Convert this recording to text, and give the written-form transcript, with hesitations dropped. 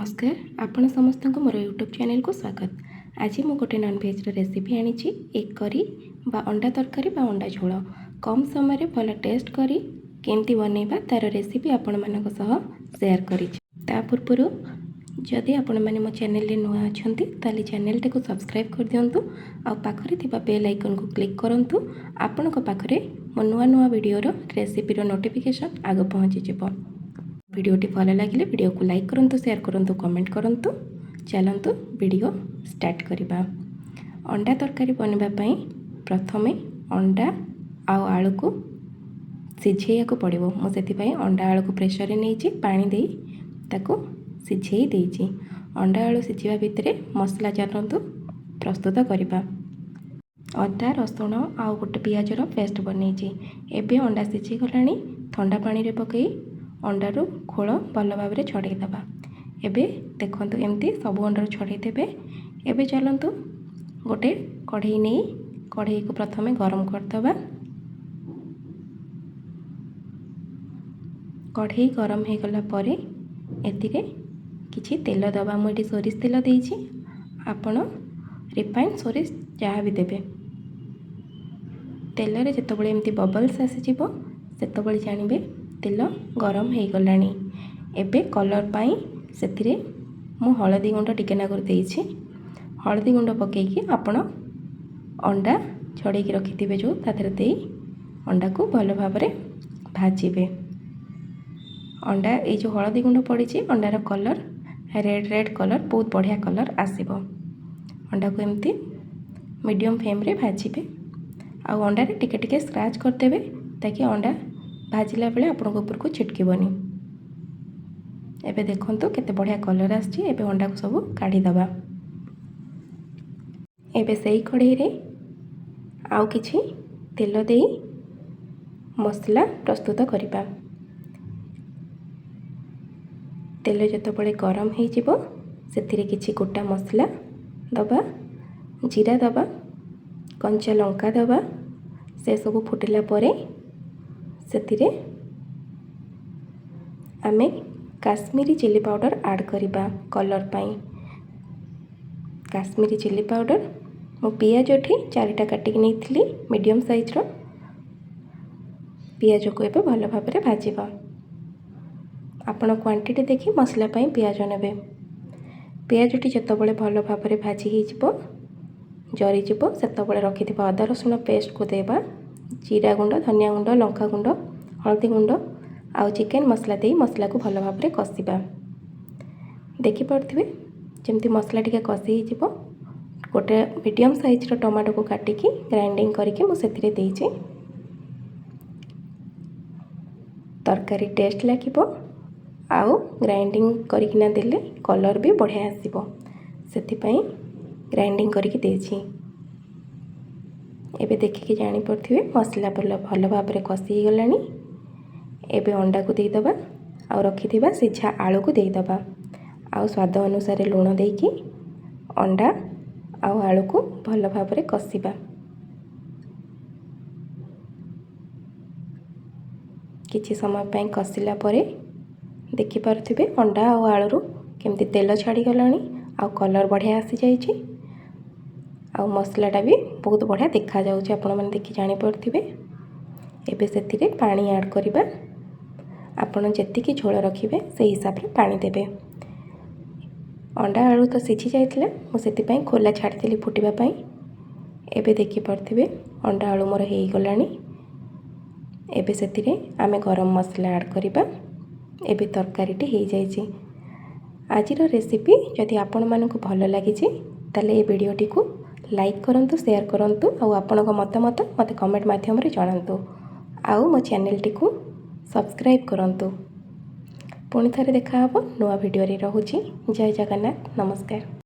नमस्कार आपण समस्त को मोर यूट्यूब चैनल को स्वागत। आज मु गोटे नॉनवेज रेसिपी आनी एग करी बा अंडा तरकारी बा अंडा झोल कम समय भल टेस्ट करी केमती बनैबा तार रेसिपी आपण मानक सह शेयर करी। ता पूर्व जदि आपण माने मो चैनल नुआ अछंती ताली चैनल को सब्सक्राइब कर दियंतु आ पाखरे थिबा बेल आइकन को क्लिक करंतु आपण को पाखरे मो नुआ नुआ वीडियो रो रेसिपी रो नोटिफिकेशन आगे पहुंची जिवो। वीडियोटी भल लगे वीडियो को लाइक करंतु शेयर करंतु कमेंट करंतु। चलंतु वीडियो स्टार्ट करिबा। अंडा तरकारी बनवा पई प्रथमे अंडा आउ आलू को सिझेया को पड़िबो। मो सेति पई अंडा आलू को प्रेशर रे नेछि पानी देई ताको सिझेई देछि। अंडा आलू सिझिबा भितरे मसला चलंतु प्रस्तुत करिबा। अदा रसुण आउ गोटे पियाज रो पेस्ट बनेछि। एबे अंडा सिझी गलानी ठंडा पानी रे पकई अंडारू खोल भल भाव में छड़े दबा। एबे देखंतु एमती सब अंडारू छड़े देबे। एबे चलंतु गोटे कढ़ई नहीं कढ़ई को प्रथमे गरम करदबा। कढ़ई गरम हो गला परे एतिरे किछि तेल दबा। मुझे सोरिष तेल देइछि, आपण रिफाइन सोरिष जहाँ भी देबे। तेल रे जेतबळे एमती बबल्स आसीजिवो सेतबळे जानिबे तेल गरम हो गलानी। एबे कलर पाई सेतिरे मु हळदी गुंड टिके नागर देइछि। हळदी गुंड पकेकी आपण अंडा छड़ेकी रखिथिबे जो तादेरे देई अंडा को भल भाव में भाजिबे। अंडा ए जो हळदी गुंड पड़िछि अंडार कलर रेड रेड कलर बहुत बढ़िया कलर आसीबो। अंडा को एमती मीडियम फ्लेम रे भाजिबे। आ अंडा रे टिके टिके स्क्रैच कर देबे ताकि अंडा भाजिला बेले आपण ऊपर को छिटकीबनी। एबे देखंतु केते बढ़िया कलर आछि। एबे अंडा को सब काढी दबा। एबे सेही कढ़ई रे आउ किछि तेल देई मसला प्रस्तुत करिबा। तेल जतबळे गरम हो जिवो सेथिरे किछि गोटा मसला दबा, जीरा दबा, कंचा लंका दबा। से सब फुटिला परे सेतिरे आमे काश्मीरी चिली पाउडर ऐड करिबा कलर पाई। काश्मीरी चिली पाउडर मो पियाज एठी 4टा काटिक नैथिली मीडियम साइज रो। पियाज को एबे भल भाव में भाजिबा। आपण क्वांटिटी देखि मसला पाई पियाज नेबे। पियाज टी जतबळे भल भाव में भाजी ही जिवो जरी जिवो सेतबळे रखिथिबा अदा रसुण पेस्ट को देबा। जीरा गुंड, धनिया गुंड, लंका गुंड, हल्दी गुंड आउ चिकेन मसला दे मसला को भल भाव में कषिबा। देखि पारथिबे जेमती मसला टिके कषि हिजिबो। गोटे मीडियम साइज रो टमाटो को काटिकी ग्राइंडिंग करके मु सेथिरे देइछि। तरकारी टेस्ट लागिबो आउ ग्राइंडिंग करिकिना देले कलर भी बढ़िया आसीबो। सेथि पई ग्राइंडिंग करके देइछि। एबे देखिके जानी पड़थिबे मसला भल भाव में कषि गलानी। एबे अंडा को देदबा आउ रखिथिबा सिझा आलू को देदबा। आउ स्वाद अनुसार लूण देकी अंडा आउ आलू को भल भाव में कषिबा। किछि समय पई कषिला परे देखि पारथिबे अंडा आउ आलू केमती तेल छाड़ी गलानी आउ कलर बढ़िया आसी जाइछि। आउ मसलाटा भी बहुत बढ़िया देखा जाउछि। आपण माने देखि जानि पड़थिबे। एबे सेथिरे पानी ऐड करिबा। आपण जेतिकी झोल रखिबे से हिसाब रे पानी देबे। अंडा आलू तो सिझी जाइतिला मु सेति पई खोला छाड़िथिली फुटिबा पई। एबे देखि पड़थिबे अंडा आलू मोर हेई गलानी। एबे सेतिरे आमे गरम मसला ऐड करिबा। एबे तरकारीटी हेई जाइछि। आजिर रेसिपी जदि आपण मानकु भल लागिछि ताले ए वीडियोटी को लाइक करंतु, शेयर करंतु और आपन को मतामत मते कमेंट माध्यम रे जणांतु। आउ मो चैनल टी को सब्सक्राइब करंतु। पुणी थरे देखा हबो नुआ वीडियो रे। रहूछि जय जगन्नाथ, नमस्कार।